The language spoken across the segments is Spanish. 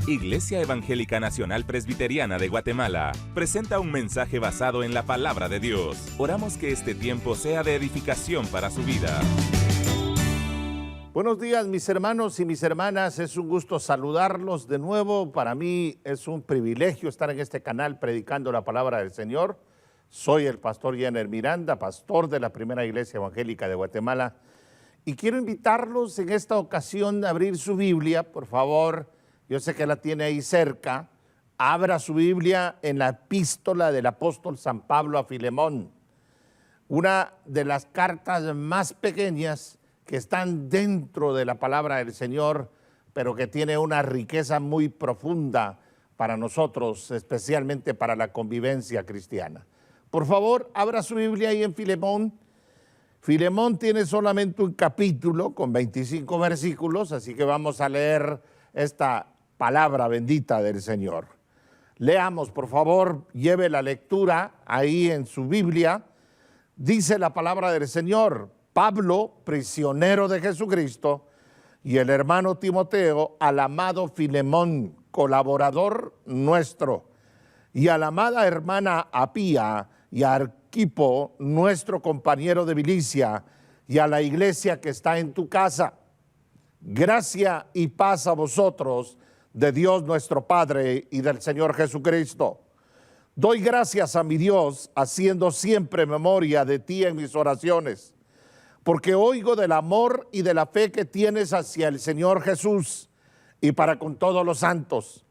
Iglesia Evangélica Nacional Presbiteriana de Guatemala presenta un mensaje basado en la palabra de Dios. Oramos que este tiempo sea de edificación para su vida. Buenos días, mis hermanos y mis hermanas. Es un gusto saludarlos de nuevo. Para mí es un privilegio estar en este canal predicando la palabra del Señor. Soy el pastor Jenner Miranda, pastor de la Primera Iglesia Evangélica de Guatemala. Y quiero invitarlos en esta ocasión a abrir su Biblia, por favor. Yo sé que la tiene ahí cerca. Abra su Biblia en la epístola del apóstol San Pablo a Filemón. Una de las cartas más pequeñas que están dentro de la palabra del Señor, pero que tiene una riqueza muy profunda para nosotros, especialmente para la convivencia cristiana. Por favor, abra su Biblia ahí en Filemón. Filemón tiene solamente un capítulo con 25 versículos, así que vamos a leer esta palabra bendita del Señor. Leamos, por favor, lleve la lectura ahí en su Biblia. Dice la palabra del Señor: Pablo, prisionero de Jesucristo, y el hermano Timoteo, al amado Filemón, colaborador nuestro, y a la amada hermana Apía, y a Arquipo, nuestro compañero de milicia, y a la iglesia que está en tu casa. Gracia y paz a vosotros, de Dios nuestro Padre y del Señor Jesucristo. Doy gracias a mi Dios, haciendo siempre memoria de ti en mis oraciones, porque oigo del amor y de la fe que tienes hacia el Señor Jesús y para con todos los santos,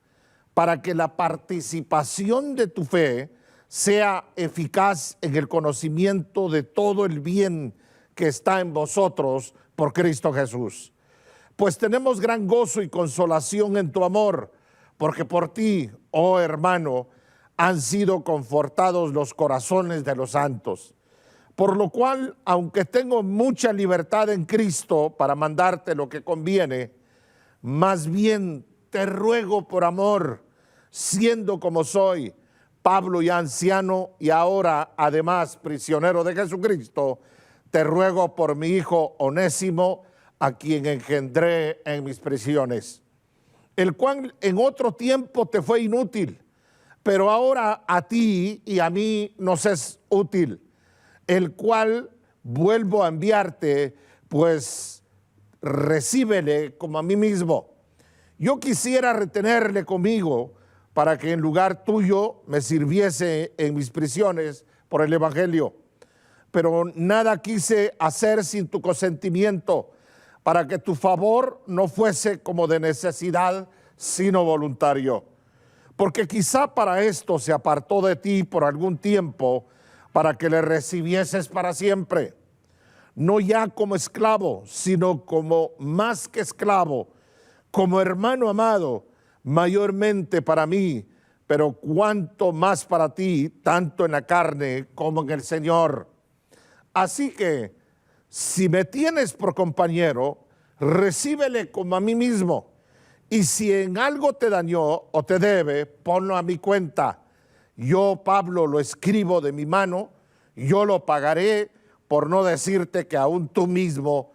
para que la participación de tu fe sea eficaz en el conocimiento de todo el bien que está en vosotros por Cristo Jesús. Pues tenemos gran gozo y consolación en tu amor, porque por ti, oh hermano, han sido confortados los corazones de los santos. Por lo cual, aunque tengo mucha libertad en Cristo para mandarte lo que conviene, más bien te ruego por amor, siendo como soy, Pablo ya anciano y ahora además prisionero de Jesucristo, te ruego por mi hijo Onésimo, a quien engendré en mis prisiones, el cual en otro tiempo te fue inútil, pero ahora a ti y a mí nos es útil, el cual vuelvo a enviarte, pues recíbele como a mí mismo. Yo quisiera retenerle conmigo para que en lugar tuyo me sirviese en mis prisiones por el evangelio, pero nada quise hacer sin tu consentimiento, para que tu favor no fuese como de necesidad, sino voluntario. Porque quizá para esto se apartó de ti por algún tiempo, para que le recibieses para siempre, no ya como esclavo, sino como más que esclavo, como hermano amado, mayormente para mí, pero cuanto más para ti, tanto en la carne como en el Señor. Así que, si me tienes por compañero, recíbele como a mí mismo. Y si en algo te dañó o te debe, ponlo a mi cuenta. Yo, Pablo, lo escribo de mi mano, yo lo pagaré, por no decirte que aún tú mismo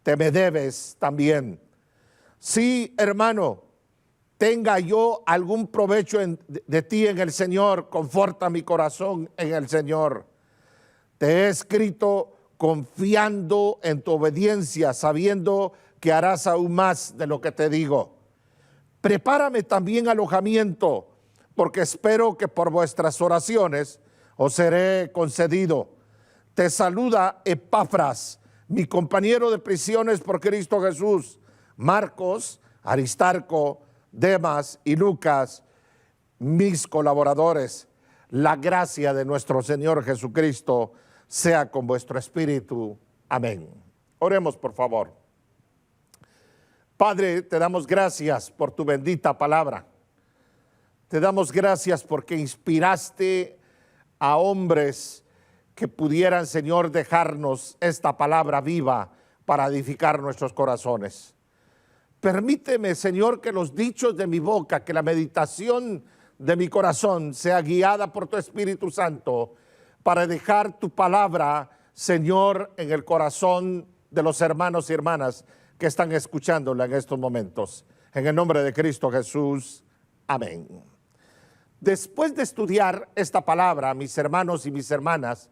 te me debes también. Sí, hermano, tenga yo algún provecho de ti en el Señor, conforta mi corazón en el Señor. Te he escrito confiando en tu obediencia, sabiendo que harás aún más de lo que te digo. Prepárame también alojamiento, porque espero que por vuestras oraciones os seré concedido. Te saluda Epafras, mi compañero de prisiones por Cristo Jesús, Marcos, Aristarco, Demas y Lucas, mis colaboradores. La gracia de nuestro Señor Jesucristo sea con vuestro espíritu. Amén. Oremos, por favor. Padre, te damos gracias por tu bendita palabra. Te damos gracias porque inspiraste a hombres que pudieran, Señor, dejarnos esta palabra viva para edificar nuestros corazones. Permíteme, Señor, que los dichos de mi boca, que la meditación de mi corazón sea guiada por tu Espíritu Santo para dejar tu palabra, Señor, en el corazón de los hermanos y hermanas que están escuchándola en estos momentos. en el nombre de Cristo Jesús. Amén. Después de estudiar esta palabra, mis hermanos y mis hermanas,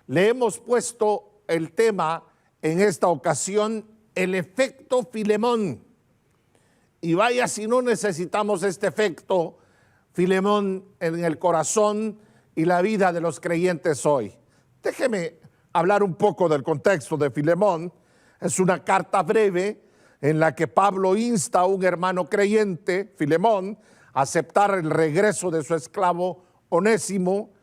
le hemos puesto el tema en esta ocasión, el efecto Filemón. Y vaya si no necesitamos este efecto Filemón en el corazón y la vida de los creyentes hoy. Déjeme hablar un poco del contexto de Filemón. Es una carta breve en la que Pablo insta a un hermano creyente, Filemón, a aceptar el regreso de su esclavo Onésimo,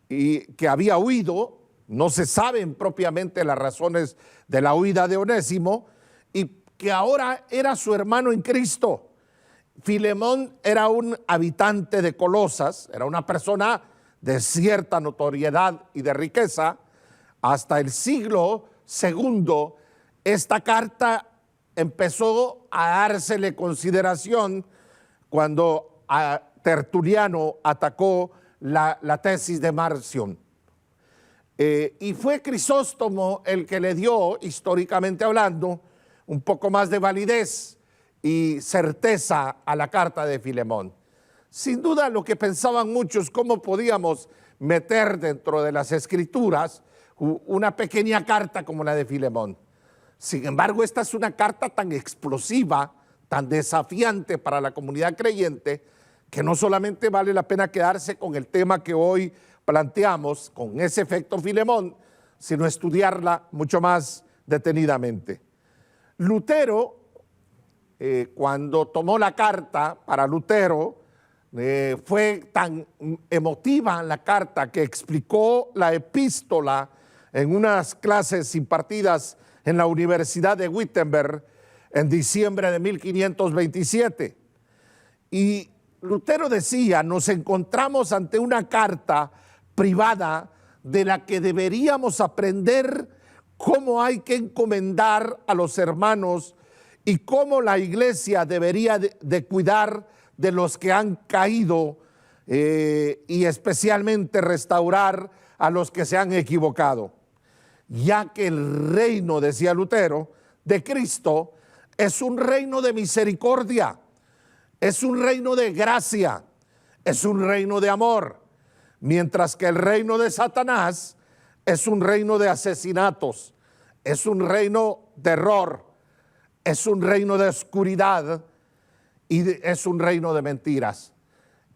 y que había huido. No se saben propiamente las razones de la huida de Onésimo, y que ahora era su hermano en Cristo. Filemón era un habitante de Colosas, era una persona de cierta notoriedad y de riqueza. Hasta el siglo II, esta carta empezó a dársele consideración cuando Tertuliano atacó la tesis de Marción. Y fue Crisóstomo el que le dio, históricamente hablando, un poco más de validez y certeza a la carta de Filemón. Sin duda, lo que pensaban muchos, cómo podíamos meter dentro de las Escrituras una pequeña carta como la de Filemón. Sin embargo, esta es una carta tan explosiva, tan desafiante para la comunidad creyente, que no solamente vale la pena quedarse con el tema que hoy planteamos, con ese efecto Filemón, sino estudiarla mucho más detenidamente. Lutero, cuando tomó la carta, para Lutero, fue tan emotiva la carta que explicó la epístola en unas clases impartidas en la Universidad de Wittenberg en diciembre de 1527. Y Lutero decía, nos encontramos ante una carta privada de la que deberíamos aprender cómo hay que encomendar a los hermanos y cómo la iglesia debería de cuidar de los que han caído y especialmente restaurar a los que se han equivocado. Ya que el reino, decía Lutero, de Cristo es un reino de misericordia, es un reino de gracia, es un reino de amor, mientras que el reino de Satanás es un reino de asesinatos, es un reino de error, es un reino de oscuridad y es un reino de mentiras.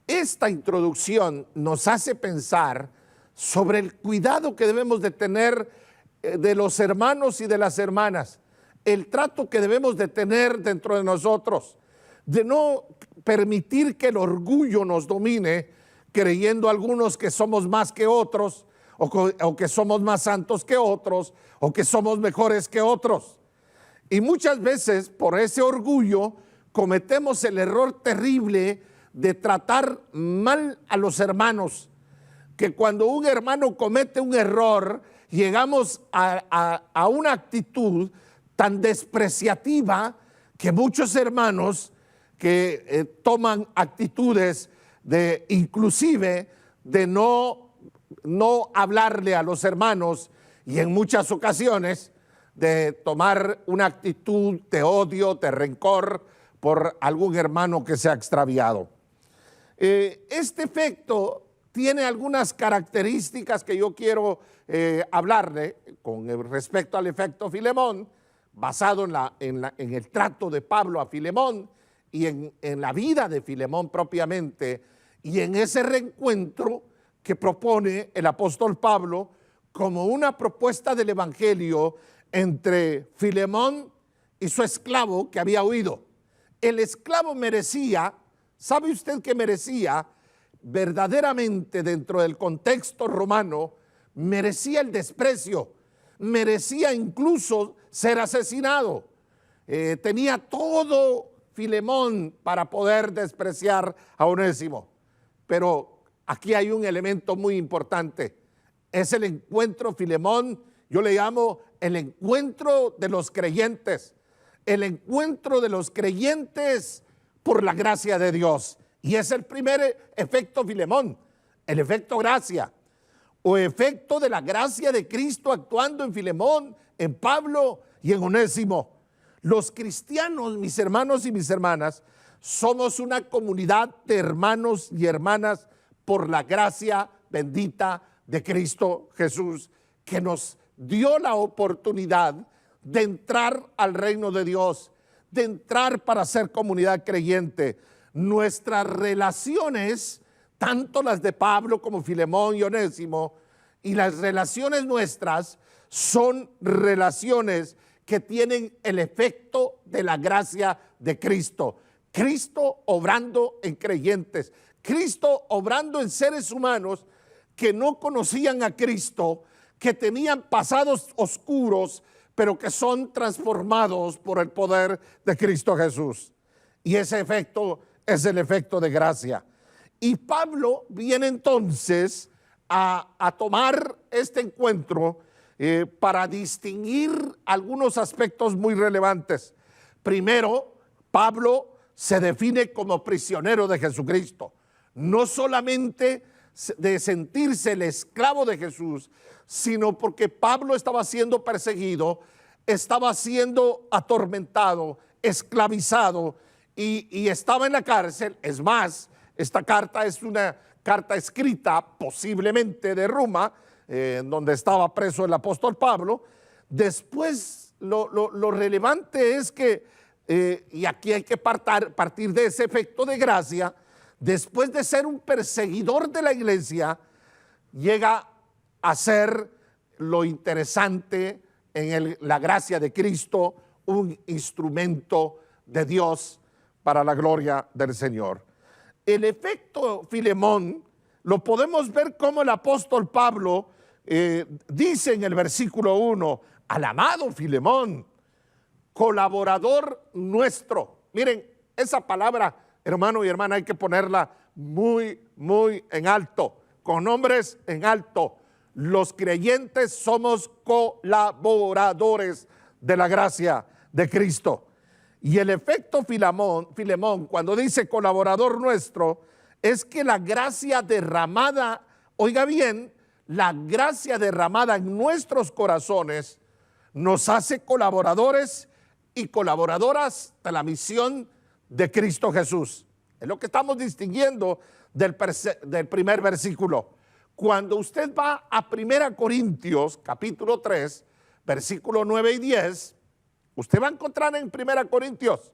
Esta introducción nos hace pensar sobre el cuidado que debemos de tener de los hermanos y de las hermanas, el trato que debemos de tener dentro de nosotros, de no permitir que el orgullo nos domine, creyendo algunos que somos más que otros, o que somos más santos que otros, o que somos mejores que otros. Y muchas veces por ese orgullo cometemos el error terrible de tratar mal a los hermanos, que cuando un hermano comete un error, llegamos a una actitud tan despreciativa que muchos hermanos que toman actitudes de inclusive de no hablarle a los hermanos, y en muchas ocasiones de tomar una actitud de odio, de rencor por algún hermano que se ha extraviado. Este efecto tiene algunas características que yo quiero hablarle con respecto al efecto Filemón, basado en el trato de Pablo a Filemón y en la vida de Filemón propiamente, y en ese reencuentro que propone el apóstol Pablo como una propuesta del evangelio entre Filemón y su esclavo que había huido. El esclavo merecía, ¿sabe usted qué merecía? Verdaderamente, dentro del contexto romano, merecía el desprecio, merecía incluso ser asesinado. Tenía todo Filemón para poder despreciar a Onésimo. Pero aquí hay un elemento muy importante. Es el encuentro, Filemón, yo le llamo el encuentro de los creyentes. El encuentro de los creyentes por la gracia de Dios. Y es el primer efecto Filemón, el efecto gracia, o efecto de la gracia de Cristo actuando en Filemón, en Pablo y en Onésimo. Los cristianos, mis hermanos y mis hermanas, Somos una comunidad de hermanos y hermanas por la gracia bendita de Cristo Jesús, que nos dio la oportunidad de entrar al reino de Dios, de entrar para ser comunidad creyente. Nuestras relaciones, tanto las de Pablo como Filemón y Onésimo, y las relaciones nuestras son relaciones que tienen el efecto de la gracia de Cristo. Cristo obrando en creyentes, Cristo obrando en seres humanos que no conocían a Cristo, que tenían pasados oscuros, pero que son transformados por el poder de Cristo Jesús. Y ese efecto es el efecto de gracia. Y Pablo viene entonces a tomar este encuentro para distinguir algunos aspectos muy relevantes. Primero, Pablo se define como prisionero de Jesucristo, no solamente de sentirse el esclavo de Jesús, sino porque Pablo estaba siendo perseguido, estaba siendo atormentado, esclavizado y estaba en la cárcel. Es más, esta carta es una carta escrita posiblemente de Roma, donde estaba preso el apóstol Pablo. Después lo relevante es que y aquí hay que partir de ese efecto de gracia. Después de ser un perseguidor de la iglesia, llega a ser lo interesante en la gracia de Cristo, un instrumento de Dios para la gloria del Señor. El efecto Filemón lo podemos ver como el apóstol Pablo dice en el versículo 1, al amado Filemón, colaborador nuestro. Miren, esa palabra, hermano y hermana, hay que ponerla muy, muy en alto, con nombres en alto. Los creyentes somos colaboradores de la gracia de Cristo. Y el efecto Filemón, cuando dice colaborador nuestro, es que la gracia derramada, oiga bien, la gracia derramada en nuestros corazones nos hace colaboradores y colaboradoras de la misión de Cristo Jesús. Es lo que estamos distinguiendo del primer versículo. Cuando usted va a 1 Corintios capítulo 3, versículo 9 y 10, usted va a encontrar en 1 Corintios,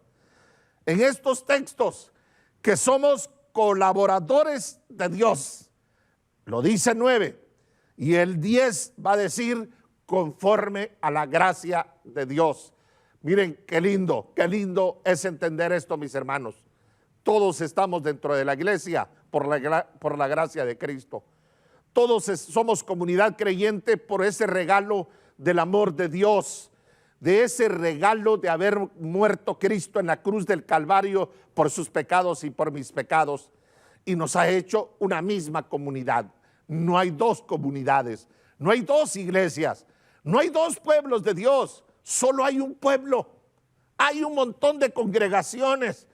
en estos textos, que somos colaboradores de Dios. Lo dice 9, y el 10 va a decir conforme a la gracia de Dios. Miren qué lindo es entender esto, mis hermanos. Todos estamos dentro de la iglesia por la gracia de Cristo. Todos somos comunidad creyente por ese regalo del amor de Dios, de ese regalo de haber muerto Cristo en la cruz del Calvario por sus pecados y por mis pecados, y nos ha hecho una misma comunidad. No hay dos comunidades, no hay dos iglesias, no hay dos pueblos de Dios. Solo hay un pueblo. Hay un montón de congregaciones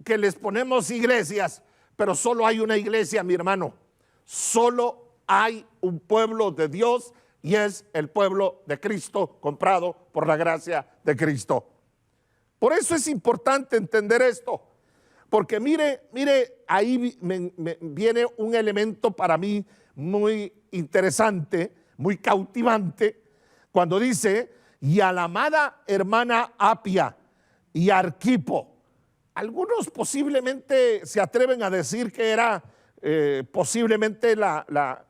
que les ponemos iglesias, pero solo hay una iglesia, mi hermano. Solo hay un pueblo de Dios y es el pueblo de Cristo, comprado por la gracia de Cristo. Por eso es importante entender esto, porque mire, ahí me viene un elemento para mí muy interesante, muy cautivante, cuando dice: y a la amada hermana Apia y Arquipo. Algunos posiblemente se atreven a decir que era posiblemente la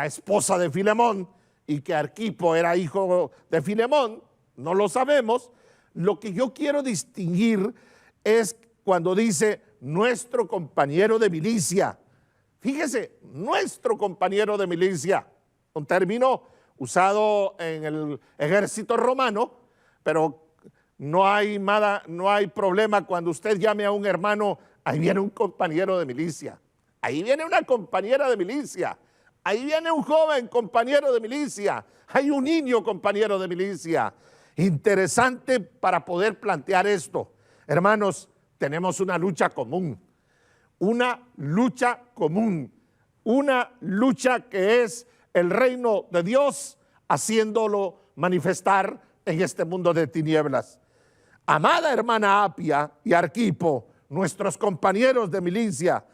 esposa de Filemón y que Arquipo era hijo de Filemón. No lo sabemos. Lo que yo quiero distinguir es cuando dice nuestro compañero de milicia. Fíjese, nuestro compañero de milicia, un término usado en el ejército romano, pero no hay problema cuando usted llame a un hermano, ahí viene un compañero de milicia, ahí viene una compañera de milicia, ahí viene un joven compañero de milicia, hay un niño compañero de milicia. Interesante para poder plantear esto. Hermanos, tenemos una lucha común, una lucha que es el reino de Dios haciéndolo manifestar en este mundo de tinieblas. Amada hermana Apia y Arquipo, nuestros compañeros de milicia,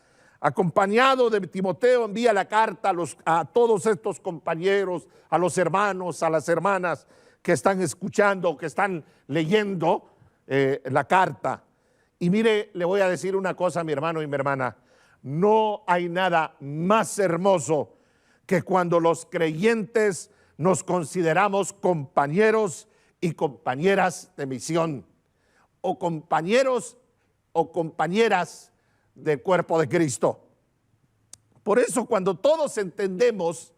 acompañado de Timoteo, envía la carta a todos estos compañeros, a los hermanos, a las hermanas que están escuchando, que están leyendo la carta. Y mire, le voy a decir una cosa, mi hermano y mi hermana, no hay nada más hermoso que cuando los creyentes nos consideramos compañeros y compañeras de misión, o compañeros o compañeras del cuerpo de Cristo. Por eso, cuando todos entendemos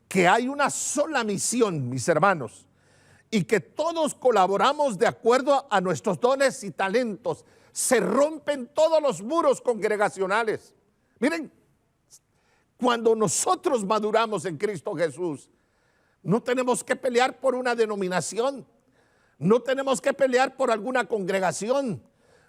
que hay una sola misión, mis hermanos, y que todos colaboramos de acuerdo a nuestros dones y talentos, se rompen todos los muros congregacionales. Miren, cuando nosotros maduramos en Cristo Jesús, no tenemos que pelear por una denominación, no tenemos que pelear por alguna congregación.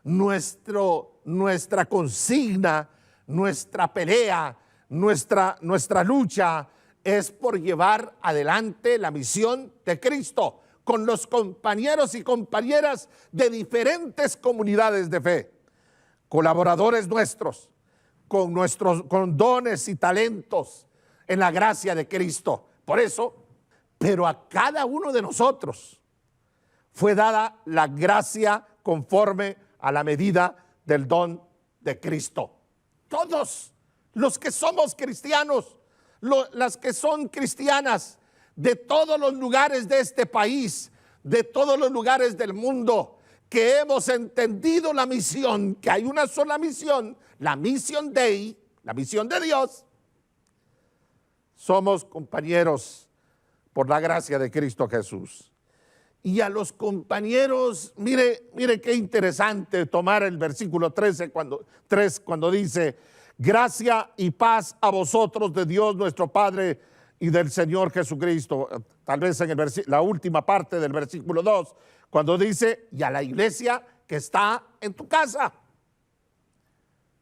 Nuestra consigna, nuestra pelea, nuestra lucha es por llevar adelante la misión de Cristo con los compañeros y compañeras de diferentes comunidades de fe, colaboradores nuestros, con dones y talentos en la gracia de Cristo. Por eso, pero a cada uno de nosotros fue dada la gracia conforme a la medida del don de Cristo. Todos los que somos cristianos, las que son cristianas, de todos los lugares de este país, de todos los lugares del mundo, que hemos entendido la misión, que hay una sola misión, la misión Dei, la misión de Dios, somos compañeros por la gracia de Cristo Jesús. Y a los compañeros, mire qué interesante tomar el versículo 3 cuando dice: gracia y paz a vosotros de Dios nuestro Padre y del Señor Jesucristo. Tal vez en la última parte del versículo 2, cuando dice: y a la iglesia que está en tu casa.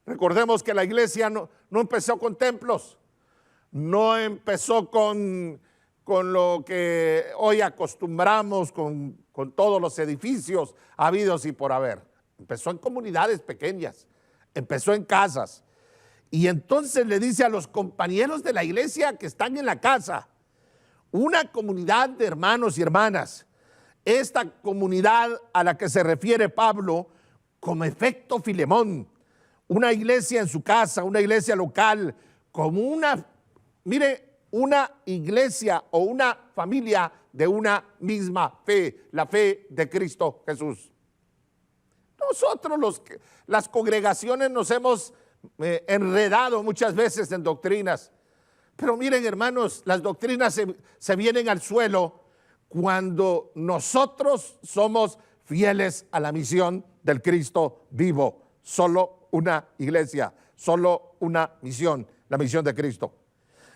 Recordemos que la iglesia no empezó con templos, no empezó con lo que hoy acostumbramos, con todos los edificios habidos y por haber. Empezó en comunidades pequeñas, empezó en casas. Y entonces le dice a los compañeros de la iglesia que están en la casa, una comunidad de hermanos y hermanas. Esta comunidad a la que se refiere Pablo como efecto Filemón, una iglesia en su casa, una iglesia local, como una iglesia o una familia de una misma fe, la fe de Cristo Jesús. Nosotros las congregaciones nos hemos enredado muchas veces en doctrinas, pero miren, hermanos, las doctrinas se vienen al suelo cuando nosotros somos fieles a la misión del Cristo vivo. Solo una iglesia, solo una misión, la misión de Cristo.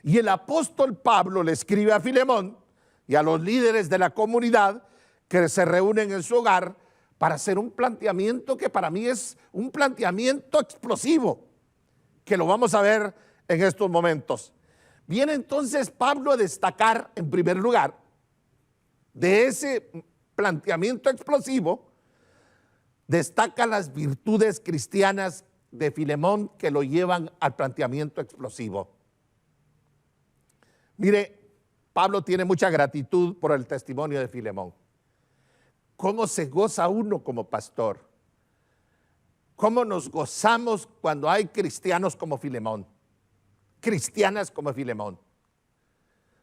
Y el apóstol Pablo le escribe a Filemón y a los líderes de la comunidad que se reúnen en su hogar para hacer un planteamiento que para mí es un planteamiento explosivo, que lo vamos a ver en estos momentos. Viene entonces Pablo a destacar en primer lugar de ese planteamiento explosivo, destaca las virtudes cristianas de Filemón que lo llevan al planteamiento explosivo. Mire, Pablo tiene mucha gratitud por el testimonio de Filemón. ¿Cómo se goza uno como pastor? ¿Cómo nos gozamos cuando hay cristianos como Filemón? Cristianas como Filemón.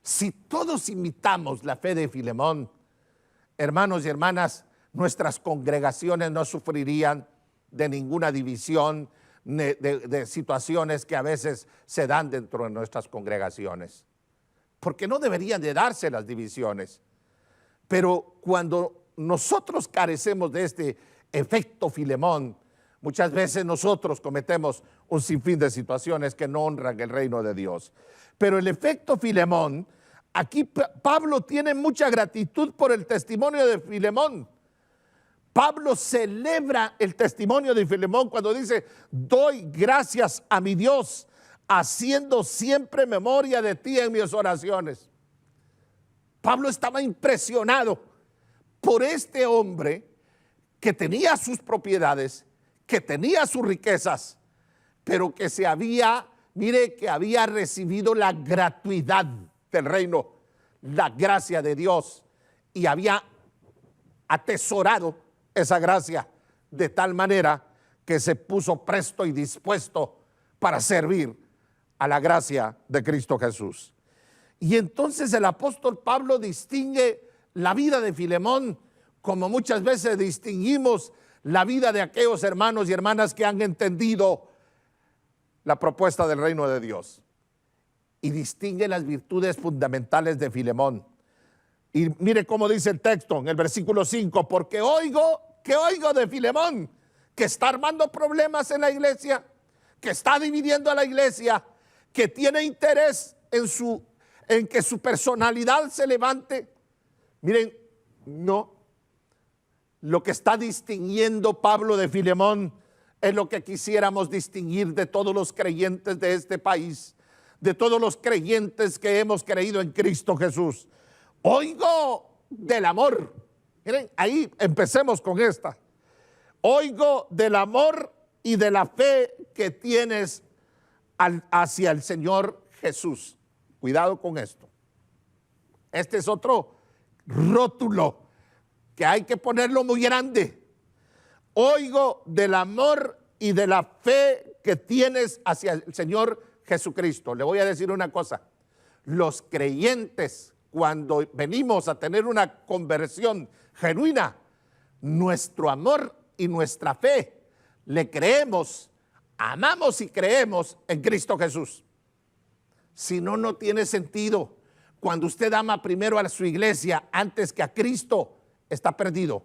Si todos imitamos la fe de Filemón, hermanos y hermanas, nuestras congregaciones no sufrirían de ninguna división, de situaciones que a veces se dan dentro de nuestras congregaciones. Porque no deberían de darse las divisiones. Pero cuando nosotros carecemos de este efecto Filemón, muchas veces nosotros cometemos un sinfín de situaciones que no honran el reino de Dios. Pero el efecto Filemón, aquí Pablo tiene mucha gratitud por el testimonio de Filemón. Pablo celebra el testimonio de Filemón cuando dice: doy gracias a mi Dios, haciendo siempre memoria de ti en mis oraciones. Pablo estaba impresionado por este hombre que tenía sus propiedades, que tenía sus riquezas, pero que que había recibido la gratuidad del reino, la gracia de Dios, y había atesorado esa gracia de tal manera que se puso presto y dispuesto para servir a la gracia de Cristo Jesús. Y entonces el apóstol Pablo distingue la vida de Filemón como muchas veces distinguimos la vida de aquellos hermanos y hermanas que han entendido la propuesta del reino de Dios. Y distingue las virtudes fundamentales de Filemón. Y mire cómo dice el texto en el versículo 5, porque oigo de Filemón, que está armando problemas en la iglesia, que está dividiendo a la iglesia, que tiene interés en que su personalidad se levante. Miren, no. Lo que está distinguiendo Pablo de Filemón es lo que quisiéramos distinguir de todos los creyentes de este país, de todos los creyentes que hemos creído en Cristo Jesús. Oigo del amor. Miren, ahí empecemos con esta. Oigo del amor y de la fe que tienes hacia el Señor Jesús. Cuidado con esto. Este es otro rótulo que hay que ponerlo muy grande. Oigo del amor y de la fe que tienes hacia el Señor Jesucristo. Le voy a decir una cosa. Los creyentes, cuando venimos a tener una conversión genuina, nuestro amor y nuestra fe, le creemos, amamos y creemos en Cristo Jesús. Si no, no tiene sentido. Cuando usted ama primero a su iglesia antes que a Cristo, está perdido.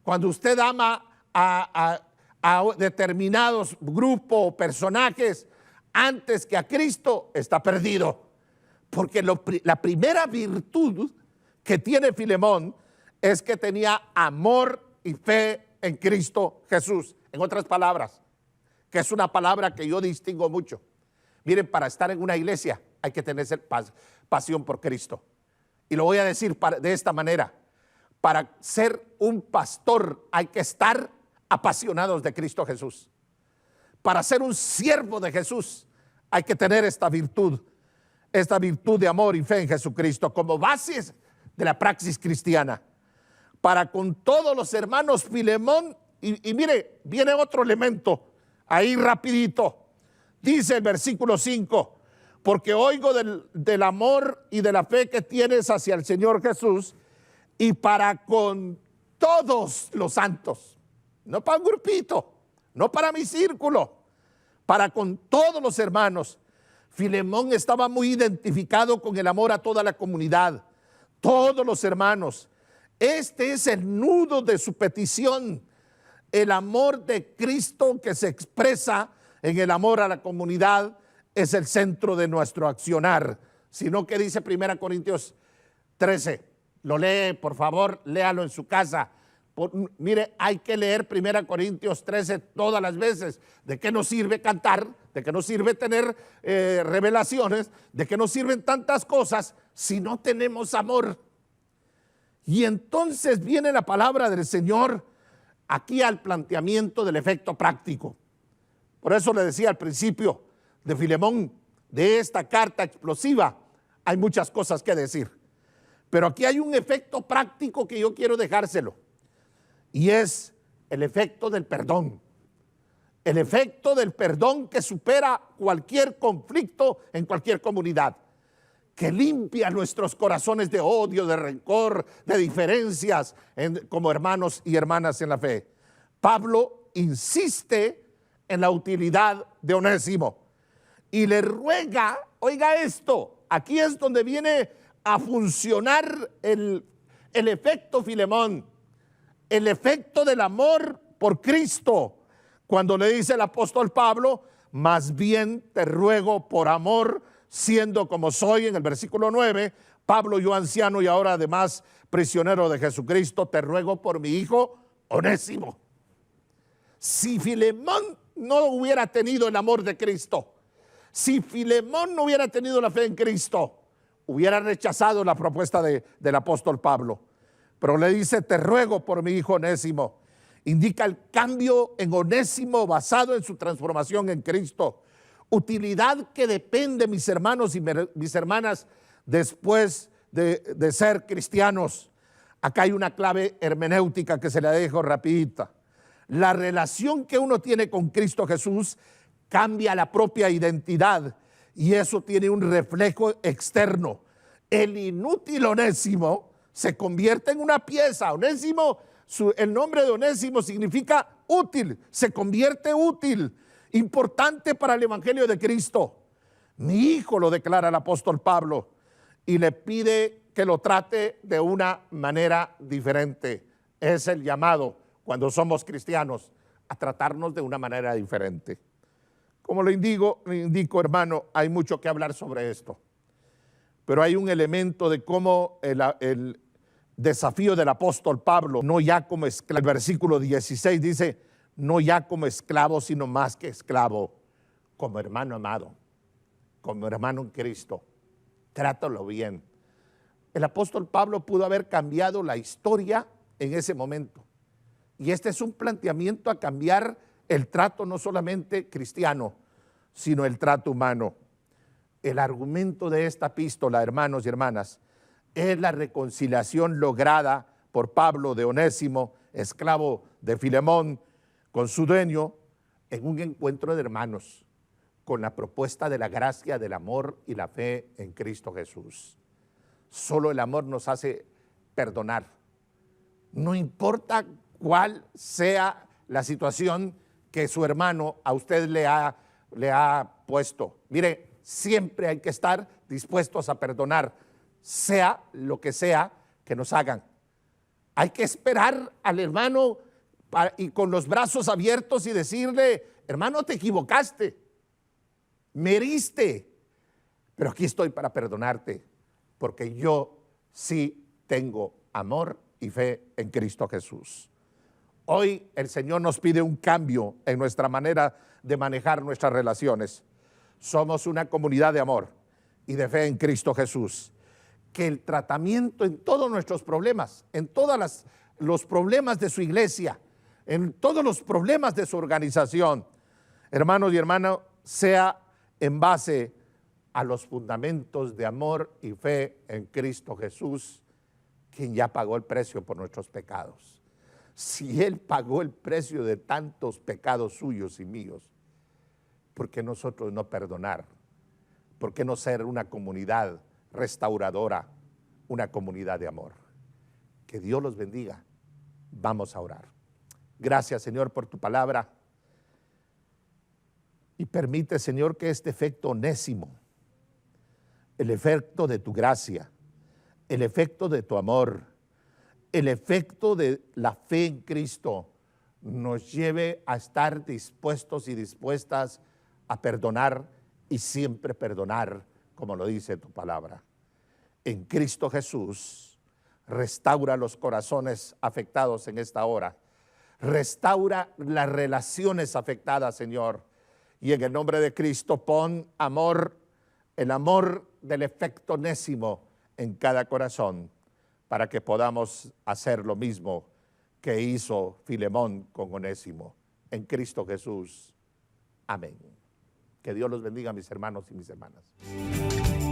Cuando usted ama a determinados grupos o personajes antes que a Cristo, está perdido. Porque la primera virtud que tiene Filemón es que tenía amor y fe en Cristo Jesús. En otras palabras, que es una palabra que yo distingo mucho. Miren, para estar en una iglesia hay que tener pasión por Cristo. Y lo voy a decir de esta manera. Para ser un pastor hay que estar apasionados de Cristo Jesús. Para ser un siervo de Jesús hay que tener esta virtud de amor y fe en Jesucristo como bases de la praxis cristiana. Para con todos los hermanos Filemón, y mire, viene otro elemento ahí rapidito. Dice el versículo 5, porque oigo del amor y de la fe que tienes hacia el Señor Jesús, y para con todos los santos, no para un grupito, no para mi círculo, para con todos los hermanos. Filemón estaba muy identificado con el amor a toda la comunidad, todos los hermanos. Este es el nudo de su petición, el amor de Cristo que se expresa en el amor a la comunidad es el centro de nuestro accionar. Sino que dice 1 Corintios 13, lo lee, por favor, léalo en su casa. Mire, hay que leer 1 Corintios 13 todas las veces. ¿De qué nos sirve cantar? ¿De qué nos sirve tener revelaciones? ¿De qué nos sirven tantas cosas si no tenemos amor? Y entonces viene la palabra del Señor aquí al planteamiento del efecto práctico. Por eso le decía al principio de Filemón, de esta carta explosiva, hay muchas cosas que decir. Pero aquí hay un efecto práctico que yo quiero dejárselo. Y es el efecto del perdón. El efecto del perdón que supera cualquier conflicto en cualquier comunidad. Que limpia nuestros corazones de odio, de rencor, de diferencias como hermanos y hermanas en la fe. Pablo insiste en la utilidad de Onésimo y le ruega, oiga esto, aquí es donde viene a funcionar el efecto Filemón, el efecto del amor por Cristo, cuando le dice el apóstol Pablo, más bien te ruego por amor, siendo como soy, en el versículo 9, Pablo, yo anciano y ahora además prisionero de Jesucristo, te ruego por mi hijo Onésimo. Si Filemón no hubiera tenido el amor de Cristo, si Filemón no hubiera tenido la fe en Cristo, hubiera rechazado la propuesta del apóstol Pablo. Pero le dice, te ruego por mi hijo Onésimo. indica el cambio en Onésimo basado en su transformación en Cristo. Utilidad que depende, mis hermanos y mis hermanas, después de ser cristianos. Acá hay una clave hermenéutica que se la dejo rapidita. La relación que uno tiene con Cristo Jesús cambia la propia identidad y eso tiene un reflejo externo. El inútil Onésimo se convierte en una pieza. Onésimo, el nombre de Onésimo significa útil, se convierte útil, importante para el evangelio de Cristo. Mi hijo, lo declara el apóstol Pablo, y le pide que lo trate de una manera diferente. Es el llamado, cuando somos cristianos, a tratarnos de una manera diferente. Como le indico, hermano, hay mucho que hablar sobre esto. Pero hay un elemento de cómo el desafío del apóstol Pablo, no ya como esclavo. El versículo 16 dice, no ya como esclavo, sino más que esclavo, como hermano amado, como hermano en Cristo. Trátalo bien. El apóstol Pablo pudo haber cambiado la historia en ese momento. Y este es un planteamiento a cambiar el trato no solamente cristiano, sino el trato humano. El argumento de esta epístola, hermanos y hermanas, es la reconciliación lograda por Pablo de Onésimo, esclavo de Filemón, con su dueño, en un encuentro de hermanos, con la propuesta de la gracia, del amor y la fe en Cristo Jesús. Solo el amor nos hace perdonar. No importa cuál sea la situación que su hermano a usted le ha puesto. Mire, siempre hay que estar dispuestos a perdonar, sea lo que sea que nos hagan. Hay que esperar al hermano y con los brazos abiertos y decirle, hermano, te equivocaste, me heriste, pero aquí estoy para perdonarte, porque yo sí tengo amor y fe en Cristo Jesús. Hoy el Señor nos pide un cambio en nuestra manera de manejar nuestras relaciones. Somos una comunidad de amor y de fe en Cristo Jesús. Que el tratamiento en todos nuestros problemas, en todos los problemas de su iglesia, en todos los problemas de su organización, hermanos y hermanas, sea en base a los fundamentos de amor y fe en Cristo Jesús, quien ya pagó el precio por nuestros pecados. Si Él pagó el precio de tantos pecados suyos y míos, ¿por qué nosotros no perdonar? ¿Por qué no ser una comunidad restauradora, una comunidad de amor? Que Dios los bendiga. Vamos a orar. Gracias, Señor, por tu palabra. Y permite, Señor, que este efecto onésimo, el efecto de tu gracia, el efecto de tu amor, el efecto de la fe en Cristo, nos lleve a estar dispuestos y dispuestas a perdonar y siempre perdonar, como lo dice tu palabra. En Cristo Jesús, restaura los corazones afectados en esta hora. Restaura las relaciones afectadas, Señor. Y en el nombre de Cristo, pon amor, el amor del efecto onésimo en cada corazón, para que podamos hacer lo mismo que hizo Filemón con Onésimo. En Cristo Jesús. Amén. Que Dios los bendiga, mis hermanos y mis hermanas.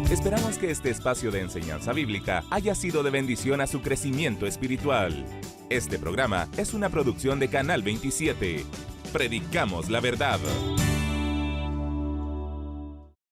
Esperamos que este espacio de enseñanza bíblica haya sido de bendición a su crecimiento espiritual. Este programa es una producción de Canal 27. Predicamos la verdad.